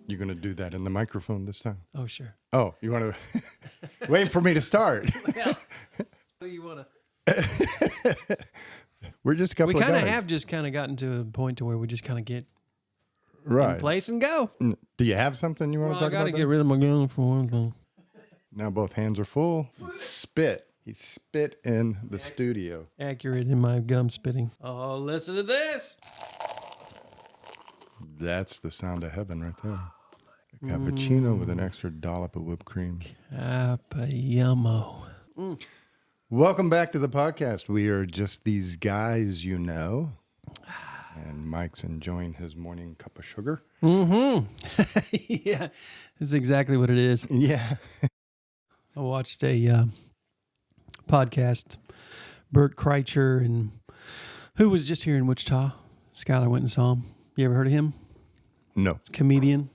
You going to do that in the microphone this time? Oh, sure. Oh, you want to... Waiting for me to start. Well, what do you want to... We're just a couple of guys. We kind of have just kind of gotten to a point to where we just kind of get right in place and go. Do you have something you want to talk about? I got to get rid of my gun for one thing. Now both hands are full. Spit. He spit in the studio. Accurate in my gum spitting. Oh, listen to this. That's the sound of heaven right there. A cappuccino with an extra dollop of whipped cream. Capayamo. Welcome back to the podcast. We are just these guys, you know. And Mike's enjoying his morning cup of sugar. Mm-hmm. Yeah, that's exactly what it is. Yeah. I watched a podcast, Bert Kreischer, and who was just here in Wichita. Skylar went and saw him. You ever heard of him? No. He's a comedian.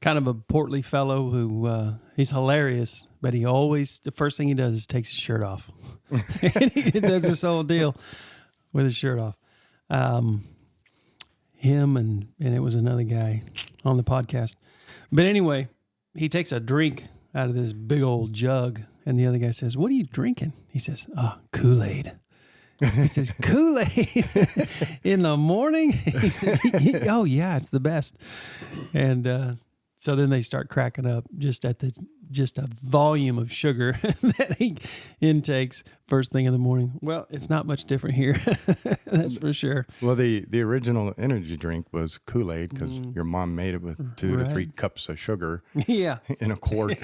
Kind of a portly fellow who, he's hilarious, but he always, the first thing he does is takes his shirt off. And he does this whole deal with his shirt off. Him and it was another guy on the podcast. But anyway, he takes a drink out of this big old jug, and the other guy says, "What are you drinking?" He says, Kool-Aid. He says, "Kool-Aid in the morning?" He said, "Oh, yeah, it's the best." And so then they start cracking up just at a volume of sugar that he intakes first thing in the morning. Well, it's not much different here. That's for sure. Well, the original energy drink was Kool-Aid because your mom made it with 2 to 3 cups of sugar. Yeah. In a quart.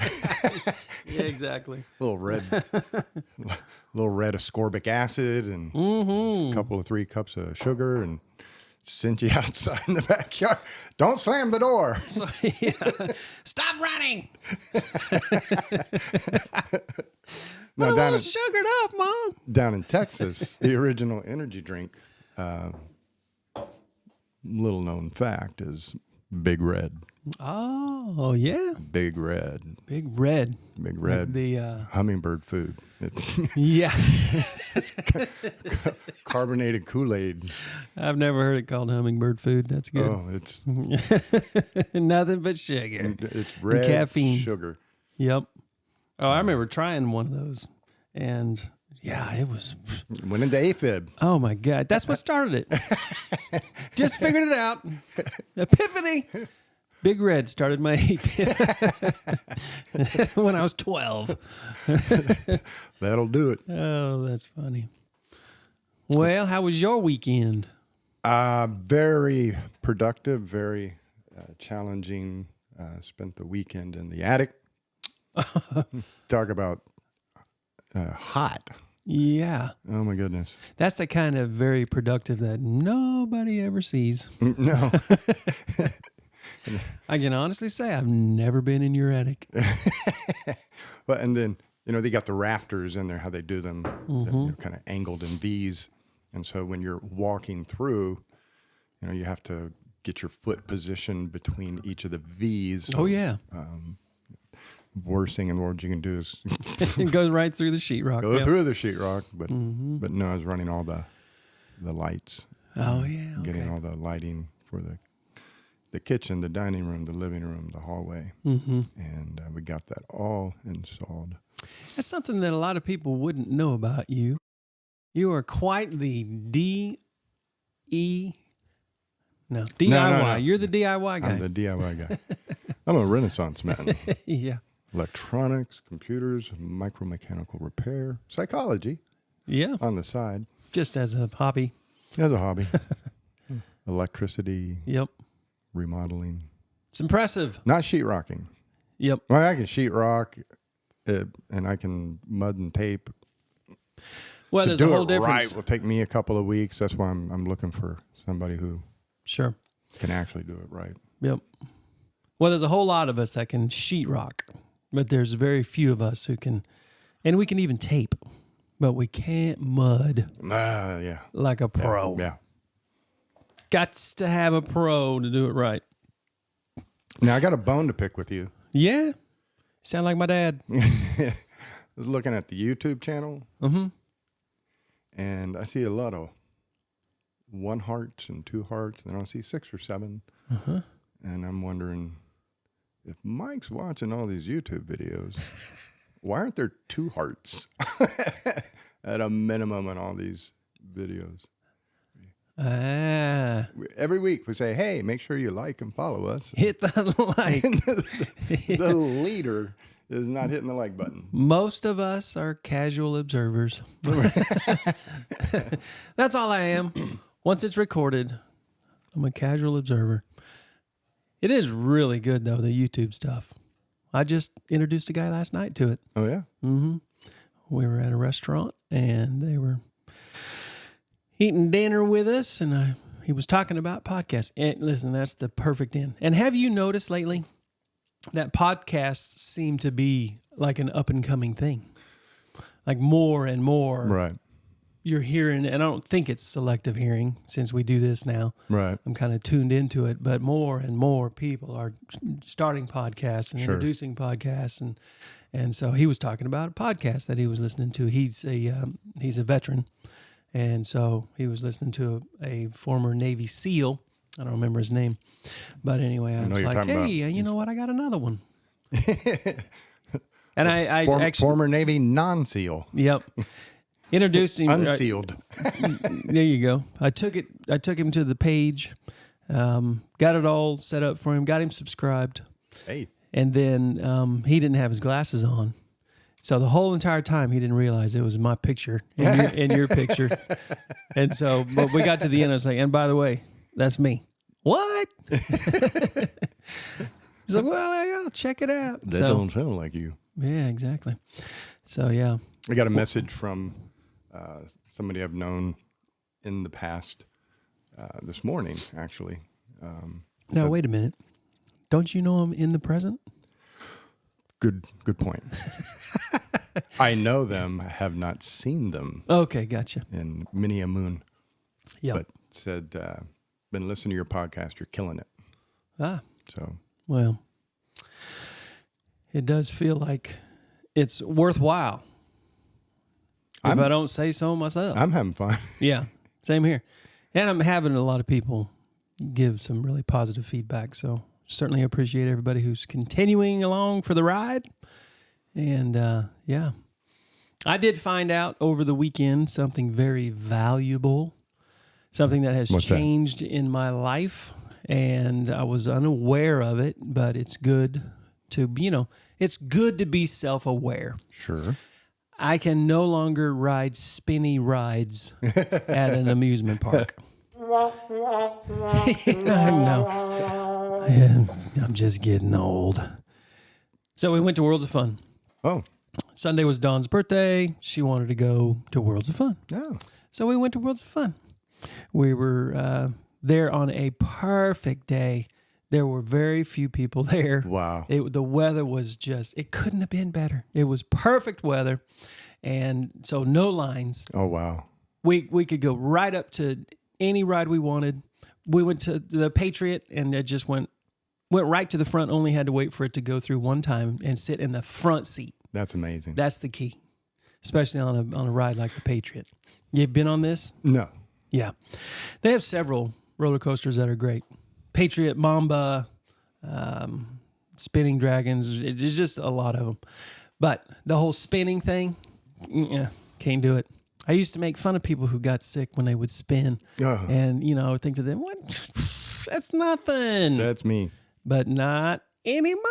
Yeah, exactly. little red ascorbic acid and a couple of 3 cups of sugar and sent you outside in the backyard. Don't slam the door. So, yeah. Stop running. No, I was sugared up, Mom. Down in Texas, the original energy drink, little known fact, is Big Red. Oh, yeah. Big Red. Big Red. Big Red. Like the hummingbird food. yeah. Carbonated Kool-Aid. I've never heard it called hummingbird food. That's good. Oh, it's nothing but sugar. It's red and caffeine. Sugar. Yep. Oh, I remember trying one of those, and yeah, it was. Went into AFib. Oh my God, that's what started it. Just figured it out. Epiphany. Big Red started my AFib when I was 12. That'll do it. Oh, that's funny. Well, how was your weekend? Very productive, very challenging. Spent the weekend in the attic. Talk about hot. Yeah. Oh, my goodness. That's the kind of very productive that nobody ever sees. No. I can honestly say I've never been in your attic. Well, and then, they got the rafters in there, how they do them, kind of angled in V's. And so when you're walking through, you have to get your foot positioned between each of the V's. Oh, yeah. Worst thing in the world you can do is it goes right through the sheetrock. go through the sheetrock. But no, I was running all the lights. Oh, yeah. Getting all the lighting for the kitchen, the dining room, the living room, the hallway. And we got that all installed. That's something that a lot of people wouldn't know about you. You are quite the DIY. No. You're the DIY guy. I'm the DIY guy. I'm a Renaissance man. Yeah. Electronics, computers, micromechanical repair, psychology. Yeah. On the side. Just as a hobby. As a hobby. Electricity. Yep. Remodeling. It's impressive. Not sheetrocking. Yep. Well, I can sheetrock and I can mud and tape. Well, there's a whole difference. Right will take me a couple of weeks. That's why I'm looking for somebody who sure can actually do it right. Yep. Well, there's a whole lot of us that can sheetrock, but there's very few of us who can, and we can even tape, but we can't mud. Yeah. Like a pro. Yeah. Gots to have a pro to do it right. Now I got a bone to pick with you. Yeah. Sound like my dad. I was looking at the YouTube channel. And I see a lot of 1 hearts and 2 hearts, and I see 6 or 7. And I'm wondering, if Mike's watching all these YouTube videos, why aren't there 2 hearts at a minimum in all these videos? Every week we say, hey, make sure you like and follow us. Hit the like. The leader is not hitting the like button. Most of us are casual observers. That's all I am. Once it's recorded, I'm a casual observer. It is really good, though, the YouTube stuff. I just introduced a guy last night to it. Oh, yeah? Mm-hmm. We were at a restaurant, and they were eating dinner with us, and he was talking about podcasts. And listen, that's the perfect end. And have you noticed lately that podcasts seem to be like an up-and-coming thing? Like more and more. Right. You're hearing, and I don't think it's selective hearing since we do this now. Right. I'm kind of tuned into it, but more and more people are starting podcasts and introducing podcasts, and so he was talking about a podcast that he was listening to. He's a veteran, and so he was listening to a former Navy SEAL. I don't remember his name, but anyway, I was like, hey, you know what? I got another one. And I actually former Navy non-SEAL. Yep. Introduced him. Unsealed. There you go. I took him to the page, got it all set up for him, got him subscribed. Hey. And then he didn't have his glasses on. So the whole entire time he didn't realize it was my picture and your picture. And so, but we got to the end, I was like, and by the way, that's me. What? He's like, well, I'll check it out. That don't sound like you. Yeah, exactly. So, yeah. I got a message from somebody I've known in the past this morning, actually. Now, wait a minute. Don't you know him in the present? Good point. I know them. I have not seen them. Okay, gotcha. In many a moon. Yeah. But said, been listening to your podcast. You're killing it. So. Well, it does feel like it's worthwhile. If I don't say so myself. I'm having fun. Yeah, same here. And I'm having a lot of people give some really positive feedback. So certainly appreciate everybody who's continuing along for the ride. And yeah, I did find out over the weekend something very valuable, something that has changed in my life. And I was unaware of it, but it's good to, it's good to be self-aware. Sure. I can no longer ride spinny rides at an amusement park. I know. I'm just getting old. So we went to Worlds of Fun. Oh. Sunday was Dawn's birthday. She wanted to go to Worlds of Fun. Oh. So we went to Worlds of Fun. We were there on a perfect day. There were very few people there. Wow. The weather was it couldn't have been better. It was perfect weather. And so no lines. Oh, wow. We could go right up to any ride we wanted. We went to the Patriot and it just went right to the front, only had to wait for it to go through one time and sit in the front seat. That's amazing. That's the key, especially on a ride like the Patriot. You've been on this? No. Yeah. They have several roller coasters that are great. Patriot, Mamba, Spinning Dragons. There's just a lot of them. But the whole spinning thing, can't do it. I used to make fun of people who got sick when they would spin. And, I would think to them, what? That's nothing. That's me. But not anymore.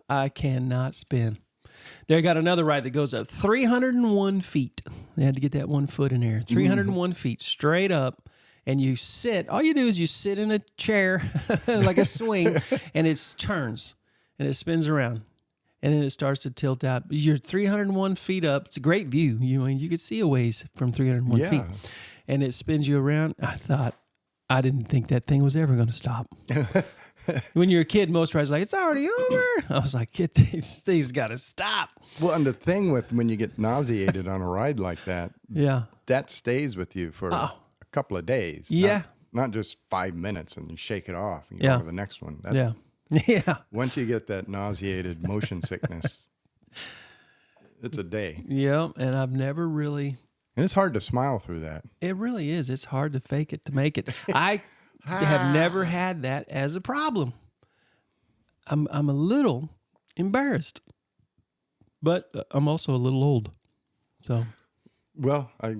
I cannot spin. They got another ride that goes up 301 feet. They had to get that 1 foot in there. 301 feet straight up. And you sit, all you do is you sit in a chair like a swing and it turns and it spins around and then it starts to tilt out. You're 301 feet up. It's a great view. You can see a ways from 301 feet and it spins you around. I didn't think that thing was ever going to stop. When you're a kid, most rides like, it's already over. I was like, these things got to stop. Well, and the thing with when you get nauseated on a ride like that, that stays with you for a couple of days. Yeah. Not just 5 minutes and you shake it off and go to the next one. Yeah. Once you get that nauseated motion sickness, it's a day. Yeah. And I've never really. And it's hard to smile through that. It really is. It's hard to fake it to make it. I have never had that as a problem. I'm a little embarrassed, but I'm also a little old. So, Well, I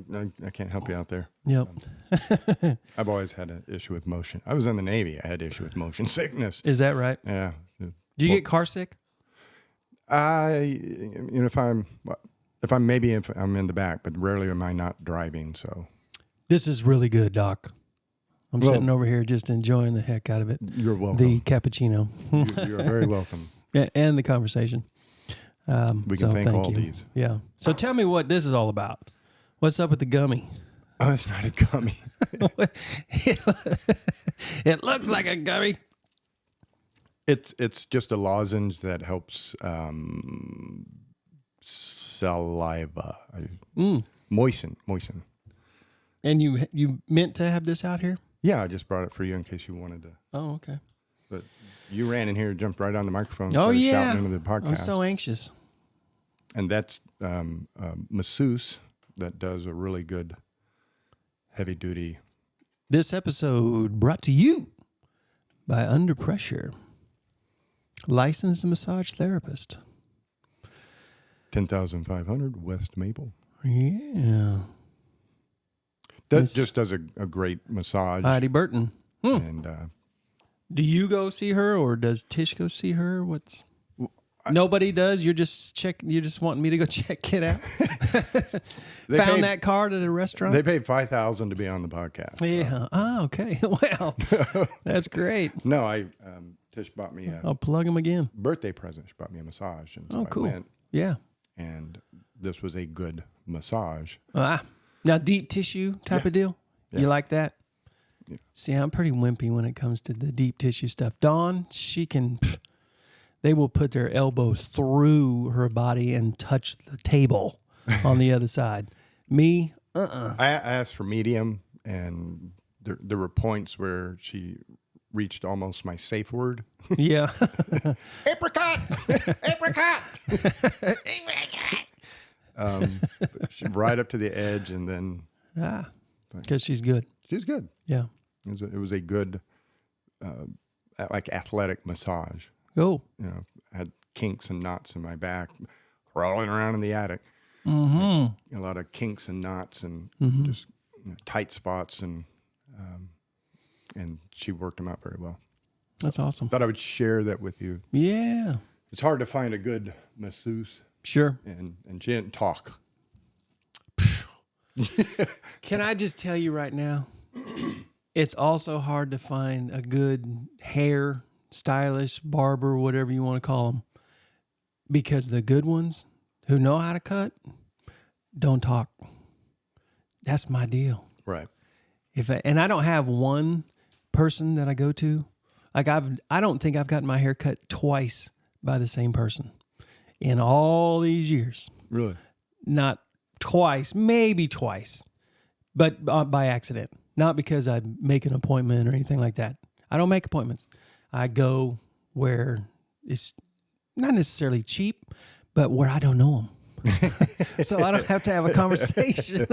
can't help you out there. yep. I've always had an issue with motion. I was in the Navy. I had issue with motion sickness. Is that right? Yeah. Do you get car sick? If I'm in the back, but rarely am I not driving. So This is really good, Doc. I'm sitting over here just enjoying the heck out of it. You're welcome. The cappuccino. You're very welcome. And the conversation. We can thank all you. these. Yeah. So tell me what this is all about. What's up with the gummy? Oh, it's not a gummy. It looks like a gummy. It's just a lozenge that helps saliva moisten. And you meant to have this out here? Yeah, I just brought it for you in case you wanted to. Oh, okay. But you ran in here, jumped right on the microphone, Oh, started yeah. shouting into the podcast. I'm so anxious. And that's a masseuse that does a really good heavy duty. This episode brought to you by Under Pressure, licensed massage therapist. 10,500 West Maple. Yeah. Just does a great massage. Heidi Burton. And Do you go see her, or does Tish go see her? Nobody does. You're just You're just wanting me to go check it out. Found that card at a restaurant. They paid $5,000 to be on the podcast. Yeah. Oh, okay. Well, that's great. No, Tish bought me I'll plug him again. birthday present. She bought me a massage. And so cool. I went, Yeah. and this was a good massage. Now, deep tissue type of deal. Yeah. You like that? Yeah. See, I'm pretty wimpy when it comes to the deep tissue stuff. Dawn, she can. They will put their elbow through her body and touch the table on the other side. Me, I asked for medium, and there were points where she reached almost my safe word. Yeah. Apricot! Apricot! Right up to the edge, and then Because she's good. she's good. Yeah. It was a good, like athletic massage. Oh. I had kinks and knots in my back, crawling around in the attic. Mm-hmm. A lot of kinks and knots and just tight spots, and she worked them out very well. That's awesome. Thought I would share that with you. Yeah. It's hard to find a good masseuse, Sure. and she didn't talk. Can I just tell you right now, it's also hard to find a good hair stylist, barber, whatever you want to call them, because the good ones who know how to cut don't talk. That's my deal. Right. And I don't have one person that I go to. Like I don't think I've gotten my hair cut twice by the same person in all these years. Really? Not twice, maybe twice, but by accident. Not because I make an appointment or anything like that. I don't make appointments. I go where it's not necessarily cheap, but where I don't know them. So I don't have to have a conversation.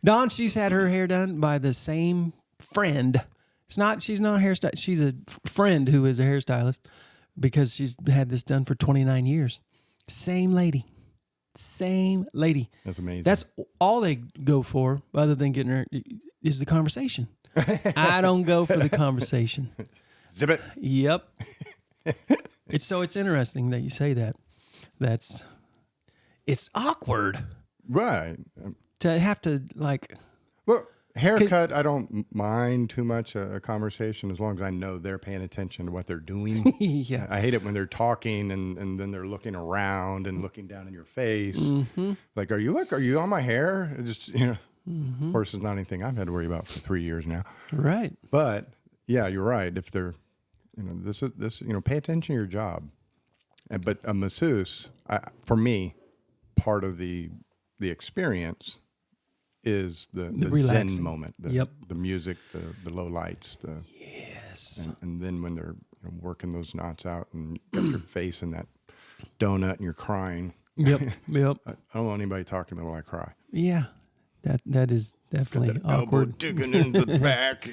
Dawn, she's had her hair done by the same friend. She's not a hairstylist. She's a friend who is a hairstylist because she's had this done for 29 years. Same lady. That's amazing. That's all they go for, other than getting her, is the conversation. I don't go for the conversation. Zip it. Yep. It's interesting that you say that. It's awkward Right. to have to Well, haircut, I don't mind too much a conversation as long as I know they're paying attention to what they're doing. yeah. I hate it when they're talking and then they're looking around and looking down in your face. Like, are you on my hair? It just, of course, it's not anything I've had to worry about for 3 years now. Right. But yeah, you're right. If they're, this, pay attention to your job. But a masseuse, for me, part of the experience is the relaxing. Zen moment, the music, the low lights, Yes. and then when they're working those knots out and you got your face in that donut and you're crying. Yep. I don't want anybody talking to me while I cry. Yeah. That is definitely That awkward. elbow digging into the back.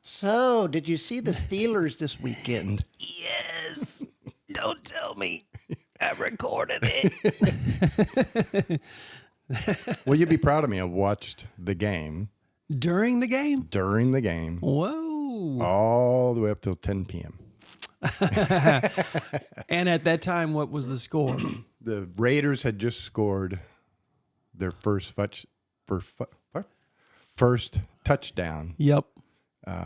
So, did you see the Steelers this weekend? Yes. Don't tell me. I recorded it. Well, you'd be proud of me. I watched the game. During the game? During the game. Whoa. All the way up till 10 p.m. And at that time, what was the score? The Raiders had just scored their first touchdown Yep.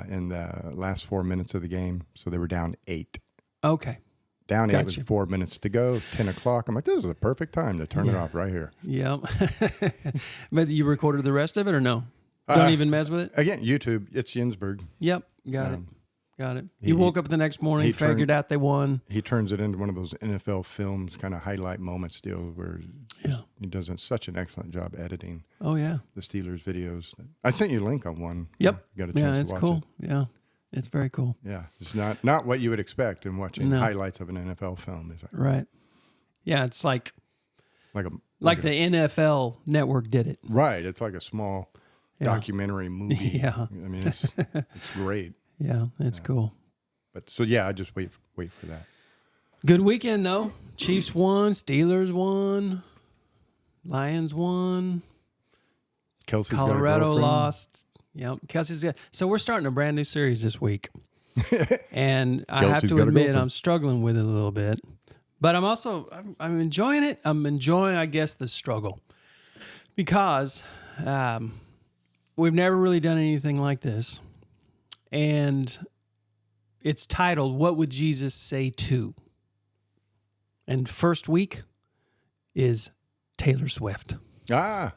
in the last 4 minutes of the game. So they were down 8. Okay. Down 8 Gotcha. with 4 minutes to go, 10 o'clock. I'm like, this is the perfect time to turn it off right here. Yep. But you recorded the rest of it or no? Don't even mess with it? Again, YouTube, it's Ginsburg. Yep. Got it. You woke up the next morning, figured out they won. He turns it into one of those NFL films kind of highlight moments deal where he does such an excellent job editing Oh, yeah. the Steelers videos. I sent you a link on one. Yep. You got a chance It's to watch cool. it. Yeah. It's very cool. Yeah. It's not what you would expect in watching highlights of an NFL film. It's like, Right. Yeah. It's like like the NFL network did it. right. It's like a small documentary movie. Yeah. I mean, it's great. Yeah. It's cool. But so, yeah, I just wait for that. Good weekend, though. Chiefs won. Steelers won. Lions won. Kelsey's Colorado got a girlfriend. lost. Yep. Kelsey's got. So we're starting a brand new series this week. And I have Kelsey's to got a admit, girlfriend. I'm struggling with it a little bit. But I'm also, I'm enjoying it. I'm enjoying, I guess, the struggle. Because we've never really done anything like this. And it's titled, What Would Jesus Say To? And first week is Taylor Swift. Ah,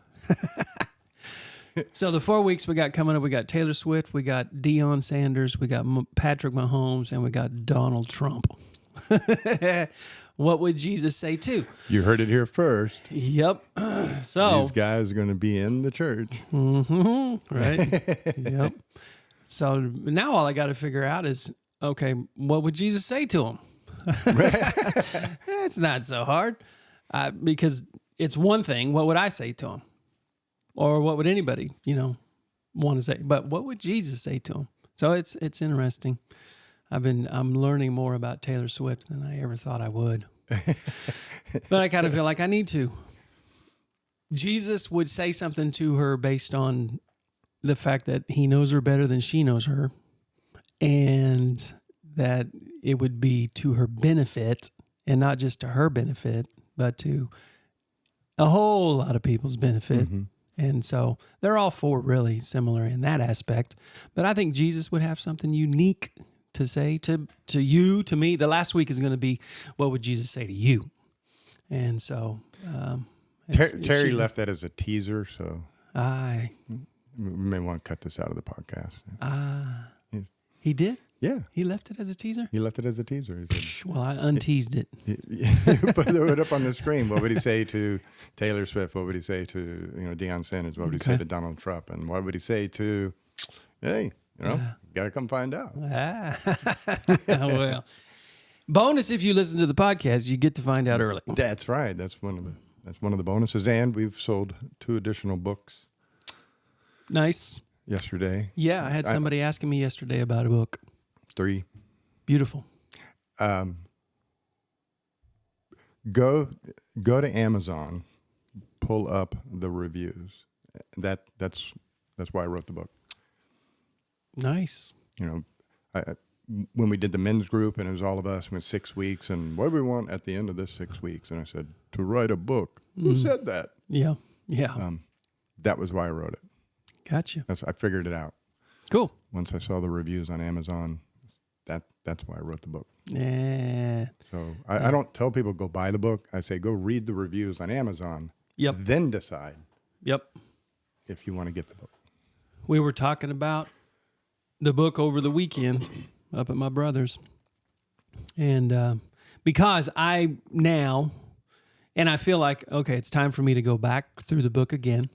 So the 4 weeks we got coming up, we got Taylor Swift, we got Deion Sanders, we got Patrick Mahomes, and we got Donald Trump. What would Jesus say to? you heard it here first. Yep. So These guys are going to be in the church. right. Yep. So now all I got to figure out is, okay, what would Jesus say to him? It's not so hard because it's one thing. What would I say to him? Or what would anybody, want to say? But what would Jesus say to him? So it's interesting. I'm learning more about Taylor Swift than I ever thought I would. But I kind of feel like I need to. Jesus would say something to her based on the fact that he knows her better than she knows her, and that it would be to her benefit, and not just to her benefit, but to a whole lot of people's benefit. Mm-hmm. And so they're all four really similar in that aspect. But I think Jesus would have something unique to say to you, to me. The last week is going to be, what would Jesus say to you? And so Terry left that as a teaser, so we we may want to cut this out of the podcast. he did? Yeah, He left it as a teaser? he left it as a teaser. He said, Well, I unteased it. put it up on the screen. What would he say to Taylor Swift? What would he say to Deion Sanders? What would he say to Donald Trump? And what would he say to, hey, got to come find out. Well, bonus if you listen to the podcast, you get to find out early. That's right. That's one of the bonuses. And we've sold 2 additional books Nice. yesterday. Yeah, I had somebody asking me yesterday about a book. 3. Beautiful. Go to Amazon, pull up the reviews. That's why I wrote the book. Nice. When we did the men's group and it was all of us, we went 6 weeks, and what do we want at the end of this 6 weeks? And I said, to write a book. Who said that? Yeah. That was why I wrote it. Gotcha. I figured it out. Cool. Once I saw the reviews on Amazon, that's why I wrote the book. Yeah. So I don't tell people go buy the book. I say go read the reviews on Amazon. Yep. Then decide Yep. if you want to get the book. We were talking about the book over the weekend up at my brother's. And because I feel like, okay, it's time for me to go back through the book again,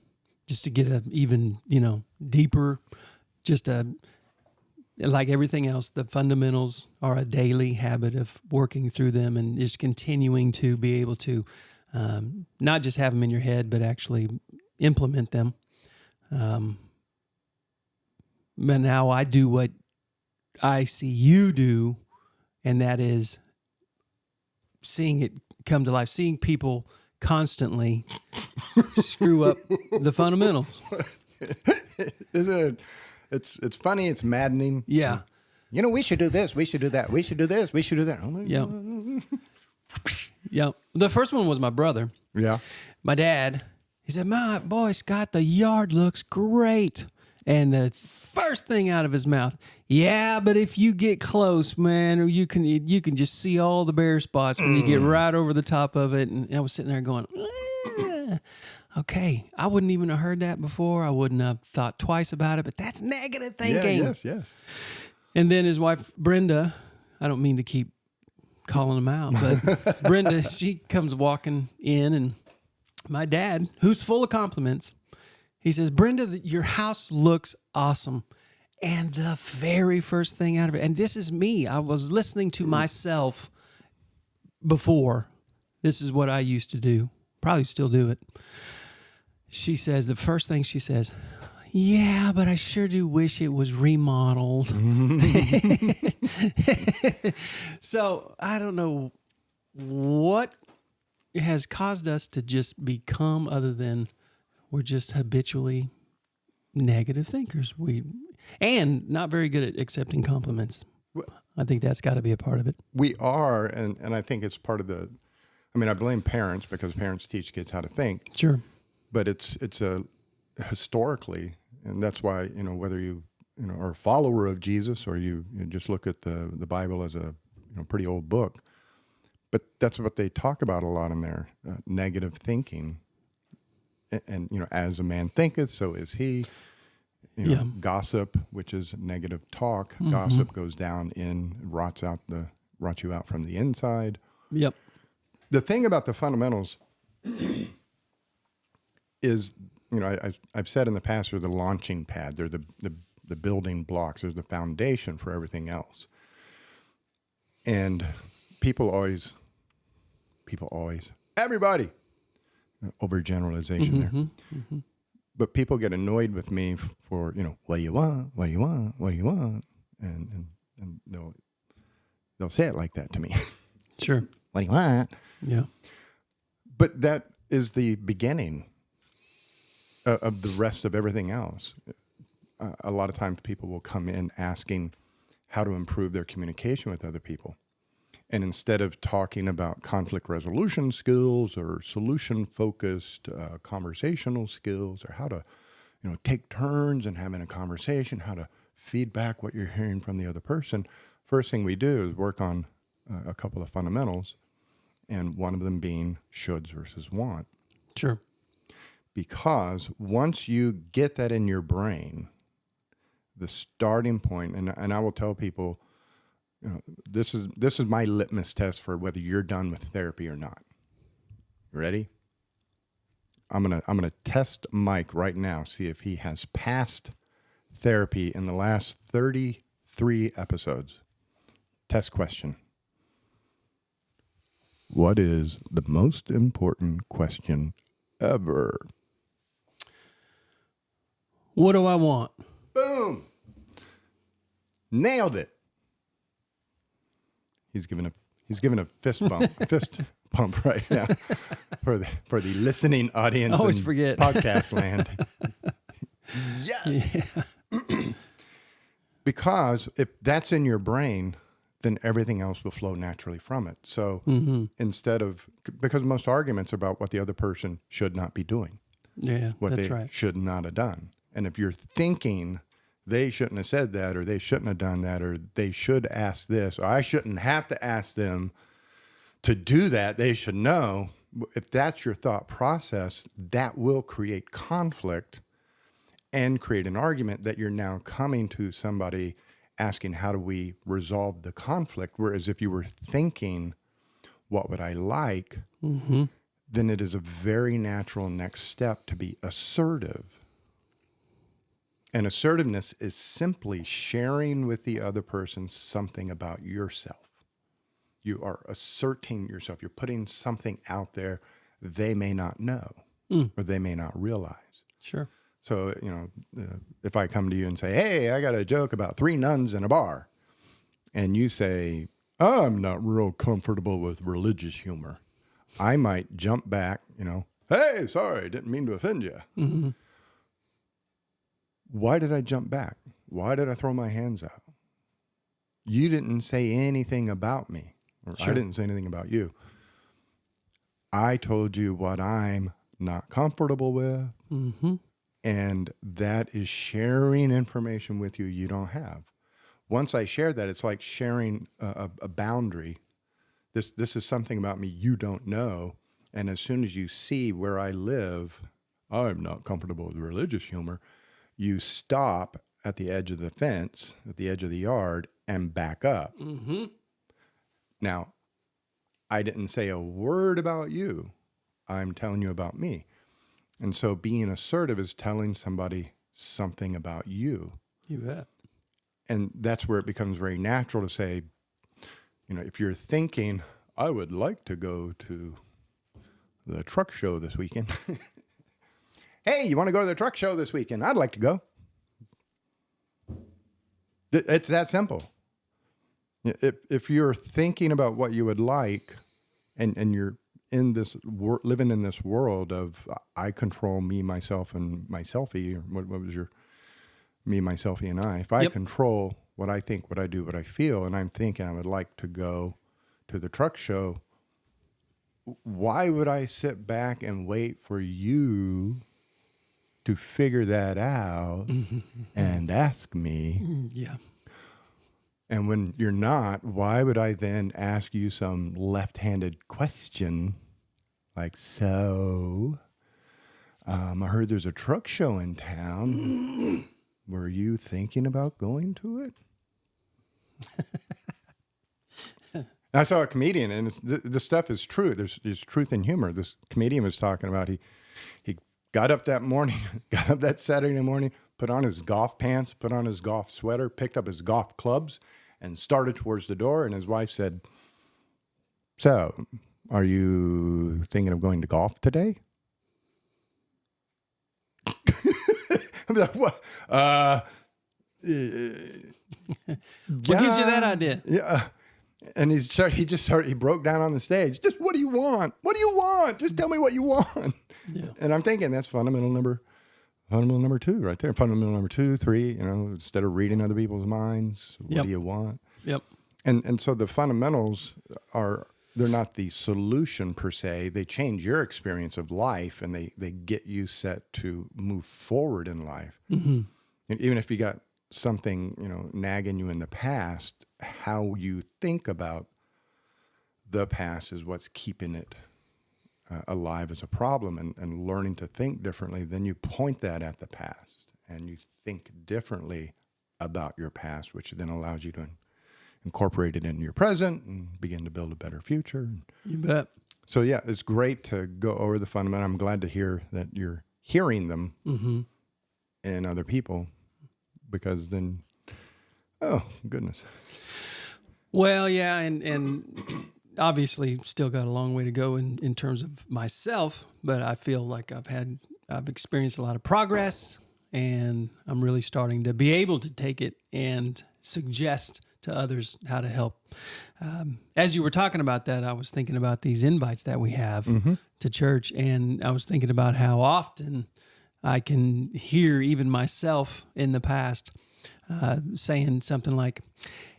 just to get a even, deeper, like everything else, the fundamentals are a daily habit of working through them and just continuing to be able to not just have them in your head, but actually implement them. But now I do what I see you do, and that is seeing it come to life, seeing people constantly screw up the fundamentals. Isn't it? It's funny. It's maddening. Yeah. You know, we should do this. We should do that. We should do this. We should do that. Oh my Yeah. God. Yeah. The first one was my brother. Yeah. My dad, he said, "My boy, Scott, the yard looks great." And the first thing out of his mouth, "Yeah, but if you get close, man, you can just see all the bare spots when you get right over the top of it." And I was sitting there going, okay, I wouldn't even have heard that before. I wouldn't have thought twice about it, but that's negative thinking. Yeah, yes. And then his wife, Brenda, I don't mean to keep calling him out, but Brenda, she comes walking in, and my dad, who's full of compliments, he says, "Brenda, your house looks awesome." And the very first thing out of it, and this is me, I was listening to myself before. This is what I used to do, probably still do it. She says, the first thing she says, "Yeah, but I sure do wish it was remodeled." So I don't know what has caused us to just become, other than we're just habitually negative thinkers. And not very good at accepting compliments. I think that's got to be a part of it. We are, and I think it's part of the. I mean, I blame parents because parents teach kids how to think. Sure. But it's a historically, and that's why, whether you are a follower of Jesus or you just look at the Bible as a pretty old book, but that's what they talk about a lot in there, negative thinking. And as a man thinketh, so is he. Gossip, which is negative talk. Mm-hmm. Gossip goes down rots you out from the inside. Yep. The thing about the fundamentals is, I've said in the past, they're the launching pad. They're the building blocks. They're the foundation for everything else. And everybody, overgeneralization there. Mm-hmm. But people get annoyed with me for, what do you want? What do you want? What do you want? And they'll say it like that to me. Sure. What do you want? Yeah. But that is the beginning of the rest of everything else. A lot of times people will come in asking how to improve their communication with other people. And instead of talking about conflict resolution skills or solution-focused conversational skills, or how to, take turns in having a conversation, how to feedback what you're hearing from the other person, first thing we do is work on a couple of fundamentals, and one of them being shoulds versus want. Sure. Because once you get that in your brain, the starting point, and I will tell people, this is my litmus test for whether you're done with therapy or not. Ready? I'm gonna test Mike right now, see if he has passed therapy in the last 33 episodes. Test question. What is the most important question ever? What do I want? Boom. Nailed it. He's giving a fist pump right now for the listening audience. I always in forget. Podcast land. Yes. Yeah. Because if that's in your brain, then everything else will flow naturally from it. So because most arguments are about what the other person should not be doing. Yeah, what that's they right. should not have done. And if you're thinking they shouldn't have said that, or they shouldn't have done that, or they should ask this, or I shouldn't have to ask them to do that, they should know. If that's your thought process, that will create conflict and create an argument that you're now coming to somebody asking, how do we resolve the conflict? Whereas if you were thinking, what would I like? Mm-hmm. Then it is a very natural next step to be assertive. And assertiveness is simply sharing with the other person something about yourself. You are asserting yourself. You're putting something out there they may not know or they may not realize. Sure. So, if I come to you and say, hey, I got a joke about 3 nuns in a bar, and you say, I'm not real comfortable with religious humor. I might jump back, hey, sorry, didn't mean to offend you. Mm-hmm. Why did I jump back? Why did I throw my hands out? You didn't say anything about me, or Sure. I didn't say anything about you. I told you what I'm not comfortable with, Mm-hmm. and that is sharing information with you you don't have. Once I share that, it's like sharing a boundary. This is something about me you don't know, and as soon as you see where I live, I'm not comfortable with religious humor. You stop at the edge of the fence, at the edge of the yard, and back up. Mm-hmm. Now, I didn't say a word about you. I'm telling you about me. And so being assertive is telling somebody something about you. You bet. And that's where it becomes very natural to say, if you're thinking, I would like to go to the truck show this weekend. Hey, you want to go to the truck show this weekend? I'd like to go. It's that simple. If you're thinking about what you would like and you're in this living in this world of I control me, myself, and my selfie, or what was your me, my selfie, and I. If I control what I think, what I do, what I feel, and I'm thinking I would like to go to the truck show, why would I sit back and wait for you to figure that out and ask me? Yeah. And when you're not, why would I then ask you some left-handed question like, so, I heard there's a truck show in town. Were you thinking about going to it? I saw a comedian, and this stuff is true. There's truth in humor. This comedian was talking about he got up that morning, got up that Saturday morning, put on his golf pants, put on his golf sweater, picked up his golf clubs, and started towards the door. And his wife said, so, are you thinking of going to golf today? I'm like, what? What gives you that idea? Yeah. And he broke down on the stage. Just what do you want? What do you want? Just tell me what you want. Yeah. And I'm thinking that's fundamental number 2 right there. Fundamental number 2, 3, instead of reading other people's minds, what do you want? Yep. And so the fundamentals they're not the solution per se. They change your experience of life, and they get you set to move forward in life. Mm-hmm. And even if you got something, nagging you in the past, how you think about the past is what's keeping it alive as a problem, and learning to think differently. Then you point that at the past and you think differently about your past, which then allows you to incorporate it into your present and begin to build a better future. You bet. So yeah, it's great to go over the fundamentals. I'm glad to hear that you're hearing them in other people, because then, oh goodness. Well, yeah, and obviously still got a long way to go in terms of myself, but I feel like I've experienced a lot of progress, and I'm really starting to be able to take it and suggest to others how to help. As you were talking about that, I was thinking about these invites that we have to church, and I was thinking about how often I can hear even myself in the past saying something like,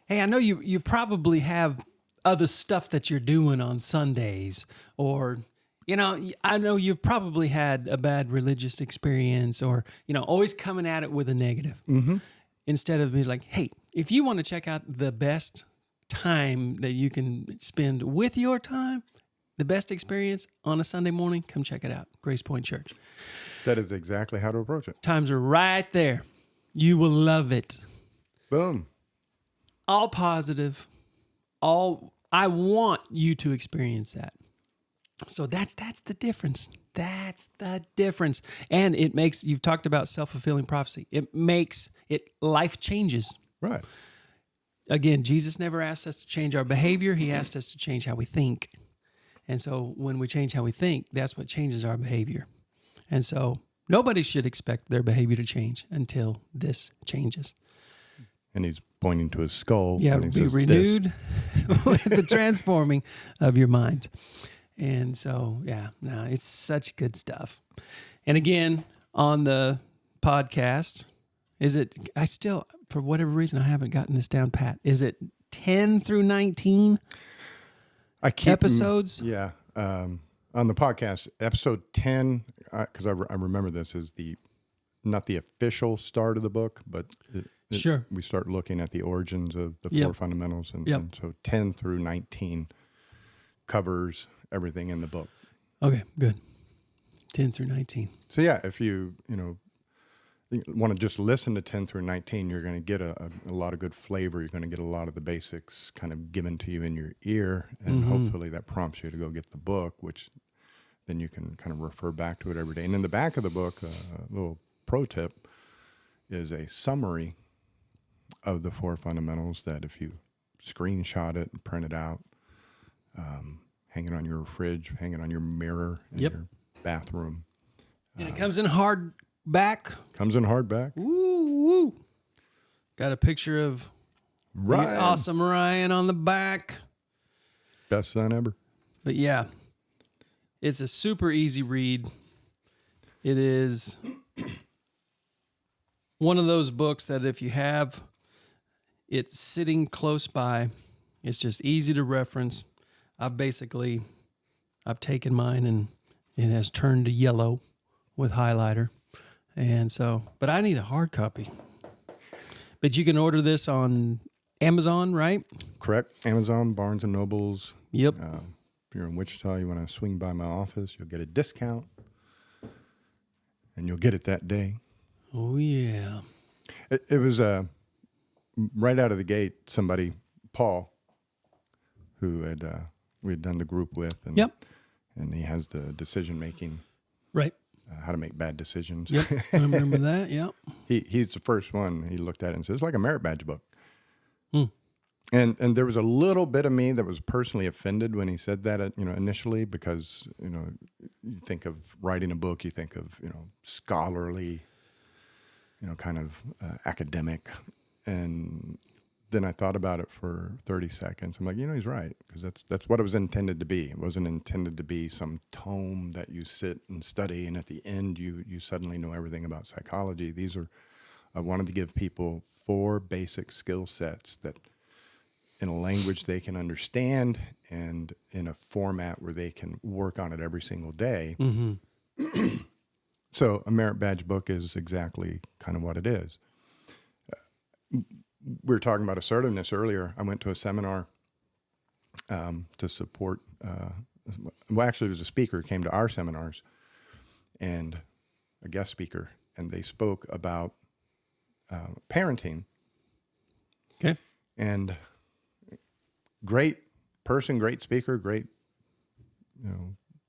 hey, I know you probably have other stuff that you're doing on Sundays, or, I know you've probably had a bad religious experience, or, always coming at it with a negative. Instead of being like, hey, if you want to check out the best time that you can spend with your time, the best experience on a Sunday morning, come check it out. Grace Point Church. That is exactly how to approach it. Times are right there. You will love it. Boom. All positive. I want you to experience that. So that's the difference. That's the difference. And it makes, you've talked about self-fulfilling prophecy. It makes it, life changes. Right. Again, Jesus never asked us to change our behavior. He asked us to change how we think. And so when we change how we think, that's what changes our behavior. And so nobody should expect their behavior to change until this changes. And he's pointing to his skull. Yeah, and he be says, renewed. with the transforming of your mind. And so, yeah, no, it's such good stuff. And again, on the podcast, for whatever reason, I haven't gotten this down pat. Is it 10 through 19 episodes? Yeah. On the podcast, episode 10, because I remember this, is not the official start of the book, but Sure. we start looking at the origins of the Yep. four fundamentals. And, Yep. and so 10 through 19 covers everything in the book. Okay, good. 10 through 19. So yeah, if you want to just listen to 10 through 19, you're going to get a lot of good flavor. You're going to get a lot of the basics kind of given to you in your ear. And hopefully that prompts you to go get the book, which then you can kind of refer back to it every day. And in the back of the book, a little pro tip is a summary of the four fundamentals that if you screenshot it and print it out, hang it on your fridge, hang it on your mirror in your bathroom. And it comes in hardback. Comes in hardback. Woo! Got a picture of Ryan. the awesome Ryan on the back. Best son ever. But yeah, it's a super easy read. It is one of those books that if you have it sitting close by, it's just easy to reference. I've taken mine and it has turned to yellow with highlighter. And so, but I need a hard copy. But you can order this on Amazon, right? Correct. Amazon, Barnes & Nobles. Yep. If you're in Wichita, you want to swing by my office, you'll get a discount. And you'll get it that day. Oh, yeah. It was right out of the gate, somebody, Paul, who we had done the group with. And, Yep. And he has the decision-making, Right. how to make bad decisions. Yep. I remember that. Yep. He's the first one. He looked at it and said, it's like a merit badge book. Hmm. And there was a little bit of me that was personally offended when he said that, initially, because, you think of writing a book, you think of, scholarly, kind of academic. And then I thought about it for 30 seconds. I'm like, he's right, because that's what it was intended to be. It wasn't intended to be some tome that you sit and study, and at the end you suddenly know everything about psychology. I wanted to give people 4 basic skill sets that in a language they can understand and in a format where they can work on it every single day. Mm-hmm. So a merit badge book is exactly kind of what it is. We were talking about assertiveness earlier. I went to a seminar to support, actually it was a speaker who came to our seminars and a guest speaker, and they spoke about parenting. Okay. And great person, great speaker, great,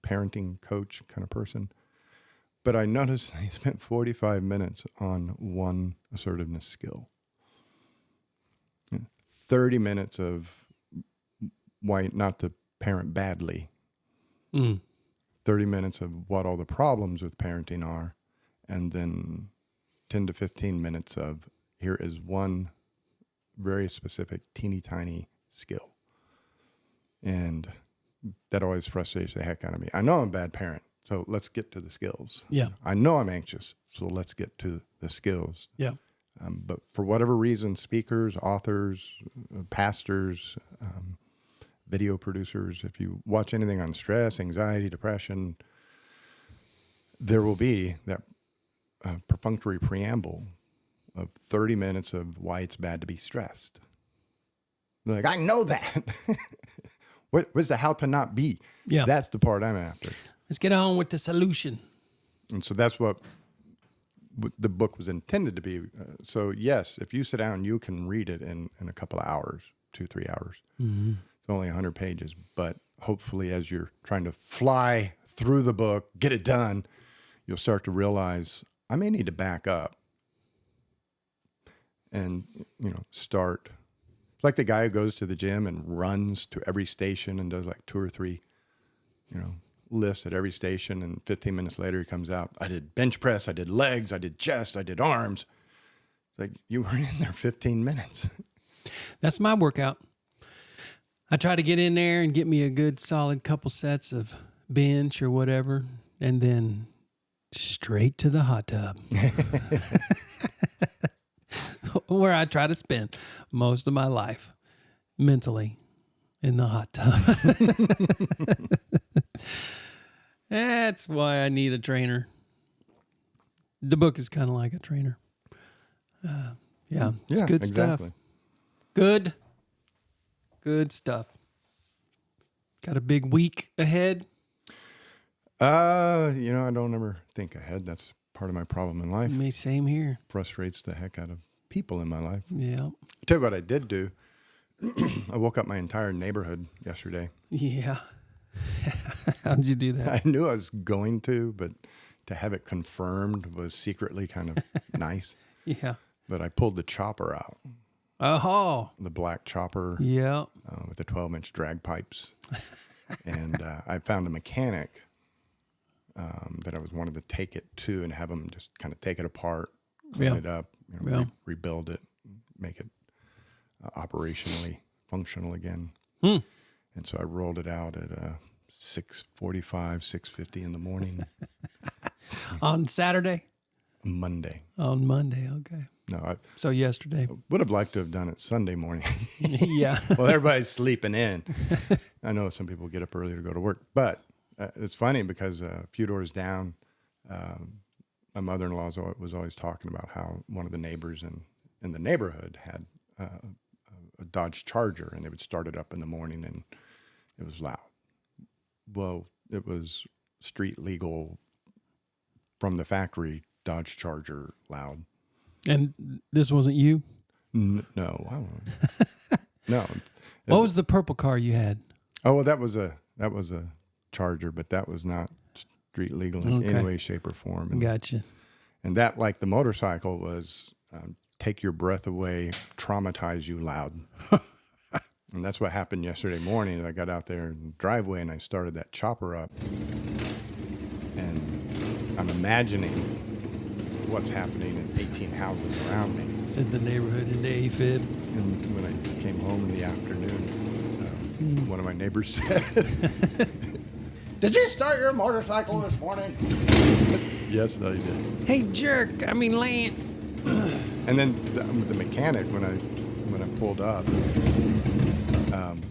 parenting coach kind of person. But I noticed he spent 45 minutes on one assertiveness skill. 30 minutes of why not to parent badly. 30 minutes of what all the problems with parenting are. And then 10 to 15 minutes of here is one very specific teeny tiny skill. And that always frustrates the heck out of me. I know I'm a bad parent, so let's get to the skills. Yeah. I know I'm anxious, so let's get to the skills. Yeah. But for whatever reason, speakers, authors, pastors, video producers, if you watch anything on stress, anxiety, depression, there will be that perfunctory preamble of 30 minutes of why it's bad to be stressed. They're like, I know that. What's the how to not be? Yeah. That's the part I'm after. Let's get on with the solution. And so that's what the book was intended to be. So yes, if you sit down, you can read it in a couple of hours, 2-3 hours. Mm-hmm. It's only 100 pages, but hopefully as you're trying to fly through the book, get it done, you'll start to realize I may need to back up and, start. It's like the guy who goes to the gym and runs to every station and does like 2 or 3, lifts at every station. And 15 minutes later, he comes out. I did bench press. I did legs. I did chest. I did arms. It's like you weren't in there 15 minutes. That's my workout. I try to get in there and get me a good solid couple sets of bench or whatever, and then straight to the hot tub. Where I try to spend most of my life mentally in the hot tub. That's why I need a trainer. The book is kind of like a trainer. It's good exactly. stuff. Good stuff. Got a big week ahead? I don't ever think ahead. That's part of my problem in life. Me, same here. Frustrates the heck out of people in my life. Yeah. I'll tell you what I did do. I woke up my entire neighborhood yesterday. Yeah. How'd you do that? I knew I was going to, but to have it confirmed was secretly kind of nice. Yeah. But I pulled the chopper out, Oh. the black chopper Yeah. with the 12-inch drag pipes. And I found a mechanic that I was wanted to take it to and have them just kind of take it apart, clean it up, rebuild it, make it operationally functional again. And so I rolled it out at 6:45, 6:50 in the morning. On Saturday? Monday. On Monday, okay. No, So yesterday. would have liked to have done it Sunday morning. Yeah. Well, everybody's sleeping in. I know some people get up early to go to work, but it's funny because a few doors down, my mother-in-law was always talking about how one of the neighbors in the neighborhood had a Dodge Charger, and they would start it up in the morning, and it was loud. Well, it was street legal from the factory Dodge Charger loud. And this wasn't you? No, I don't know. No. What was the purple car you had? Oh, well, that was a Charger, but that was not street legal in any way, shape, or form. And, Gotcha. and that, like the motorcycle, was take your breath away, traumatize you loud. And that's what happened yesterday morning. I got out there in the driveway and I started that chopper up. And I'm imagining what's happening in 18 houses around me. Sent the neighborhood into AFib. And when I came home in the afternoon, one of my neighbors said, "Did you start your motorcycle this morning?" Yes, I did. Hey, jerk. I mean, Lance. And then the mechanic, when I pulled up,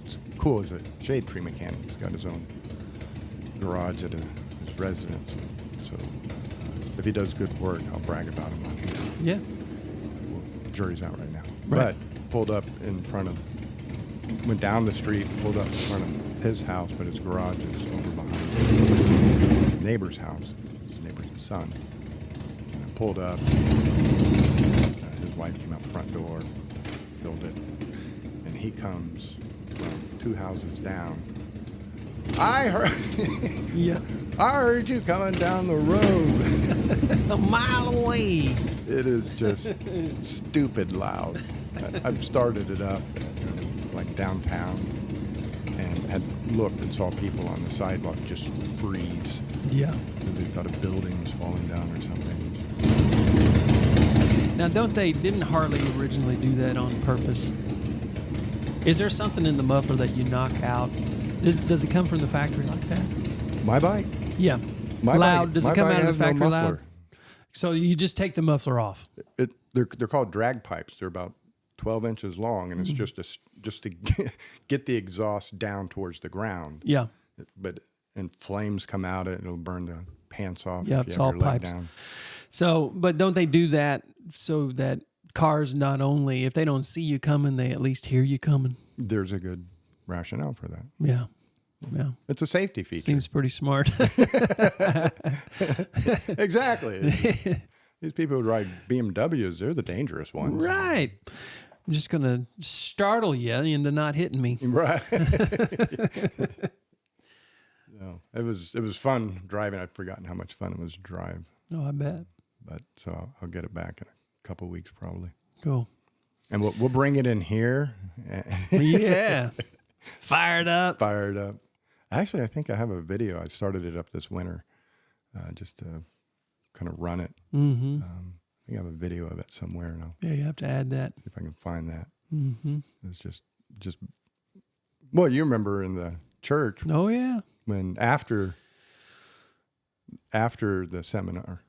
it's cool. He's a shade tree mechanic. He's got his own garage at his residence. So if he does good work, I'll brag about him on here. Yeah. Well, the jury's out right now. Right. But pulled up in front of, went down the street, pulled up in front of his house, but his garage is over behind the neighbor's house, his neighbor's son. And I pulled up, his wife came out the front door, killed it, and he comes from 2 houses down. I heard you coming down the road. A mile away. It is just stupid loud. I've started it up like downtown and had looked and saw people on the sidewalk just freeze. Yeah. Because they thought a building was falling down or something. Now, didn't Harley originally do that on purpose? Is there something in the muffler that you knock out? Does it come from the factory like that? My bike? Yeah. My loud? bike, Does my it come bike out of the has no factory muffler. loud? So you just take the muffler off. They're called drag pipes. They're about 12 inches long, and it's just to get the exhaust down towards the ground. Yeah. And flames come out, it'll burn the pants off. Yeah, if you it's have all your leg pipes. down. So, but don't they do that so that cars not only, if they don't see you coming, they at least hear you coming? There's a good rationale for that. Yeah. Yeah. It's a safety feature. Seems pretty smart. Exactly. These people who ride BMWs, they're the dangerous ones. Right. I'm just going to startle you into not hitting me. Right. No, it was fun driving. I'd forgotten how much fun it was to drive. Oh, I bet. But so I'll get it back in a couple of weeks probably. Cool. And we'll bring it in here. Yeah. Fired up. Fired up. Actually, I think I have a video. I started it up this winter just to kind of run it. Mm-hmm. I think I have a video of it somewhere, and I'll Yeah, you have to add that. see if I can find that. Mm-hmm. It's just Well, you remember in the church Oh yeah. when after the seminar,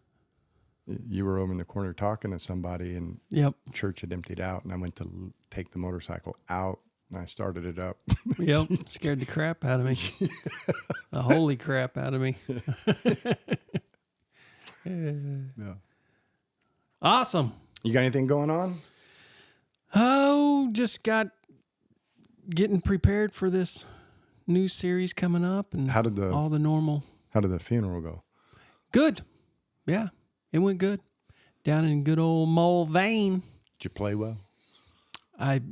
you were over in the corner talking to somebody, and Yep. church had emptied out, and I went to take the motorcycle out, and I started it up. Yep. Scared the crap out of me. The holy crap out of me. Yeah. Awesome. You got anything going on? Oh, just getting prepared for this new series coming up, and all the normal. How did the funeral go? Good. Yeah, it went good. Down in good old Mulvane. Did you play well? It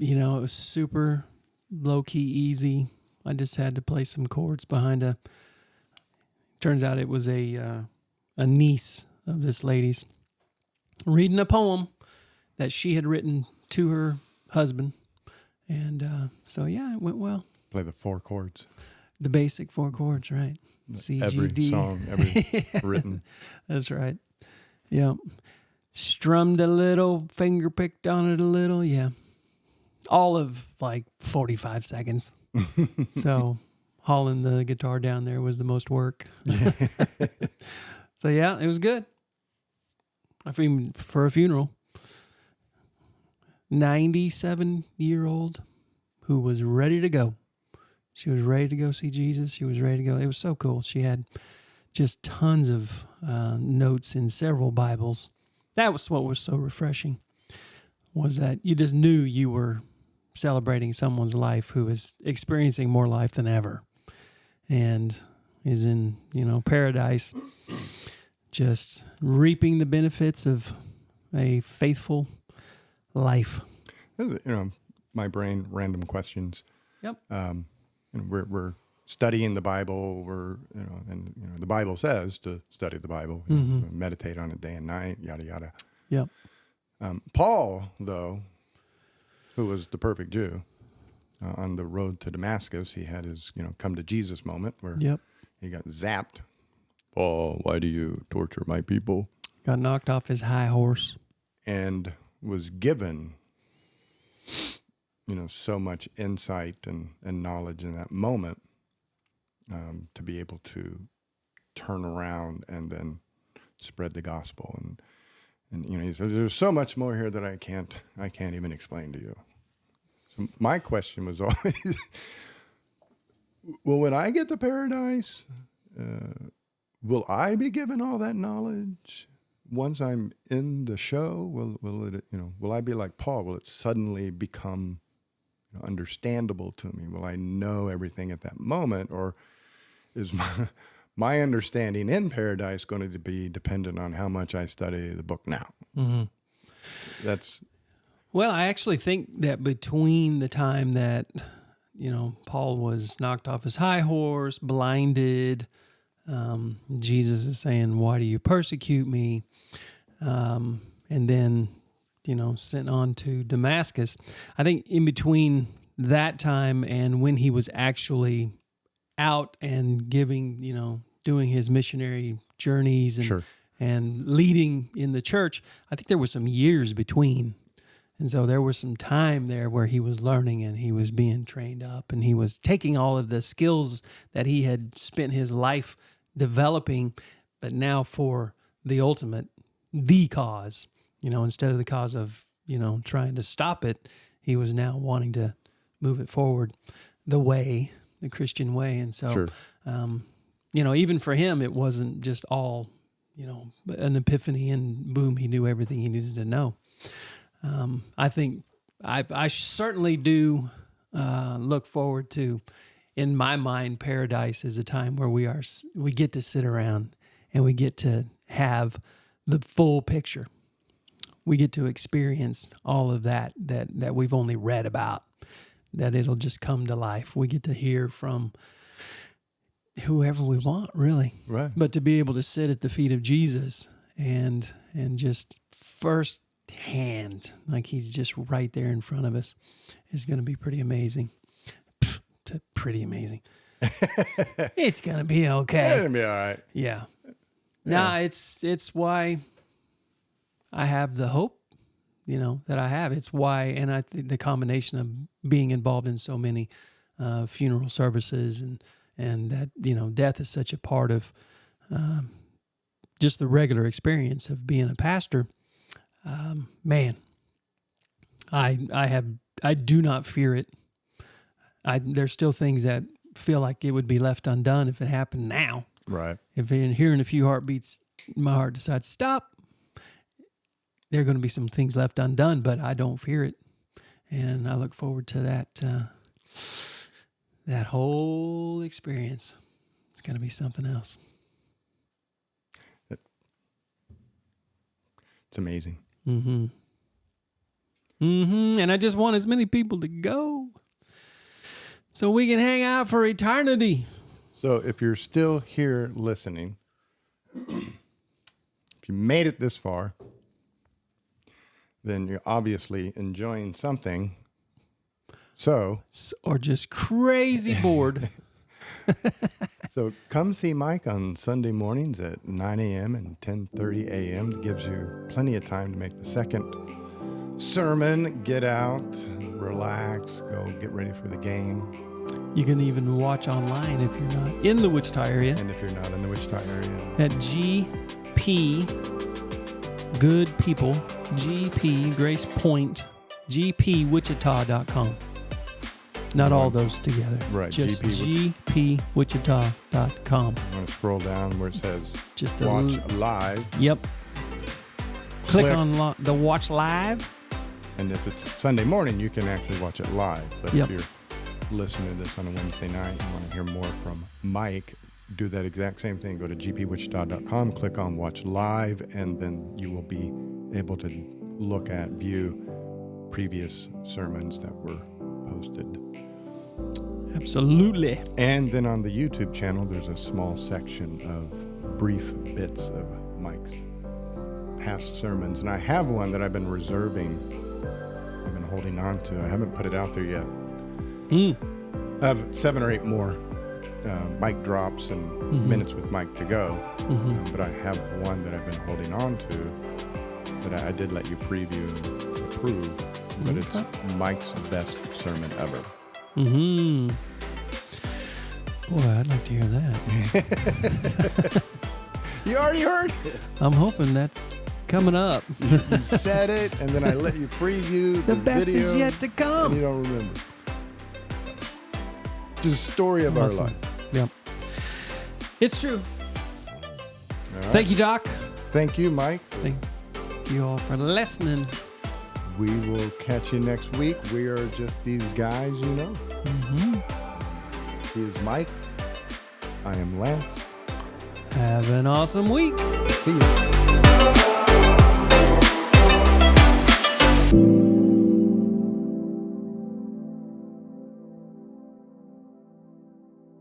was super low key, easy. I just had to play some chords behind turns out it was a niece of this lady's reading a poem that she had written to her husband. And so, yeah, it went well. Play the 4 chords. The basic 4 chords, right? C, Every G, D. song, every written. That's right. Yeah. Strummed a little, finger picked on it a little. Yeah. All of like 45 seconds. So hauling the guitar down there was the most work. So yeah, it was good. I mean, for a funeral. 97-year-old who was ready to go. She was ready to go see Jesus. She was ready to go. It was so cool. She had just tons of notes in several Bibles. That was what was so refreshing, was that you just knew you were celebrating someone's life who is experiencing more life than ever and is in, paradise, just reaping the benefits of a faithful life. My brain, random questions. Yep. We're studying the Bible. The Bible says to study the Bible, meditate on it day and night, yada yada. Yep. Paul, though, who was the perfect Jew, on the road to Damascus, he had his come to Jesus moment where he got zapped. Paul, why do you torture my people? Got knocked off his high horse and was given so much insight and knowledge in that moment, to be able to turn around and then spread the gospel. And he says, there's so much more here that I can't even explain to you. So my question was always, well, when I get to paradise, will I be given all that knowledge? Once I'm in the show, will I be like Paul? Will it suddenly become understandable to me? Will I know everything at that moment, or is my understanding in paradise going to be dependent on how much I study the book now? Mm-hmm. Well, I actually think that between the time that Paul was knocked off his high horse, blinded, Jesus is saying, "Why do you persecute me?" And then sent on to Damascus. I think in between that time and when he was actually out and giving, doing his missionary journeys and leading in the church, I think there was some years between. And so there was some time there where he was learning and he was being trained up and he was taking all of the skills that he had spent his life developing, but now for the ultimate, the cause. Instead of the cause of, trying to stop it, he was now wanting to move it forward the Christian way. And so, even for him, it wasn't just all, an epiphany and boom, he knew everything he needed to know. I think I certainly do look forward to, in my mind, paradise is a time where we get to sit around and we get to have the full picture. We get to experience all of that we've only read about, that it'll just come to life. We get to hear from whoever we want, really. Right. But to be able to sit at the feet of Jesus and just first hand, like he's just right there in front of us, is going to be pretty amazing. Pretty amazing. It's going to be okay. It'll be all right. Yeah. Nah, it's why I have the hope, that I have. It's why, and I think the combination of being involved in so many funeral services, and that, death is such a part of just the regular experience of being a pastor. Man, I do not fear it. There's still things that feel like it would be left undone if it happened now. Right. If in hearing a few heartbeats, my heart decides to stop, there are going to be some things left undone, but I don't fear it. And I look forward to that whole experience. It's going to be something else. It's amazing. Mm-hmm. Mm-hmm. And I just want as many people to go so we can hang out for eternity. So if you're still here listening, if you made it this far, then you're obviously enjoying something. Or just crazy bored. So come see Mike on Sunday mornings at 9 a.m. and 10:30 a.m. It gives you plenty of time to make the second sermon, get out, relax, go get ready for the game. You can even watch online if you're not in the Wichita area. And if you're not in the Wichita area. At GP Good People, GP Grace Point, GPWichita.com. Not all those together. Right. Just GPWichita.com. I'm going to scroll down where it says Just watch live. Yep. Click on the watch live. And if it's Sunday morning, you can actually watch it live. But Yep. if you're listening to this on a Wednesday night and want to hear more from Mike, do that exact same thing. Go to gpwichita.com, click on watch live, and then you will be able to view previous sermons that were posted. Absolutely. And then on the YouTube channel, there's a small section of brief bits of Mike's past sermons. And I have one that I've been reserving. I've been holding on to. I haven't put it out there yet. I have 7 or 8 more mic drops and minutes with Mike to go. But I have one that I've been holding on to that I did let you preview and approve. But it's Mike's best sermon ever. Boy, I'd like to hear that. You already heard it. I'm hoping that's coming up. You said it, and then I let you preview the best video, is yet to come. And you don't remember. Just a story of our life. Yep. It's true. All right. Thank you, Doc. Thank you, Mike. Thank you all for listening. We will catch you next week. We are just these guys, you know. He is Mike. I am Lance. Have an awesome week. See you.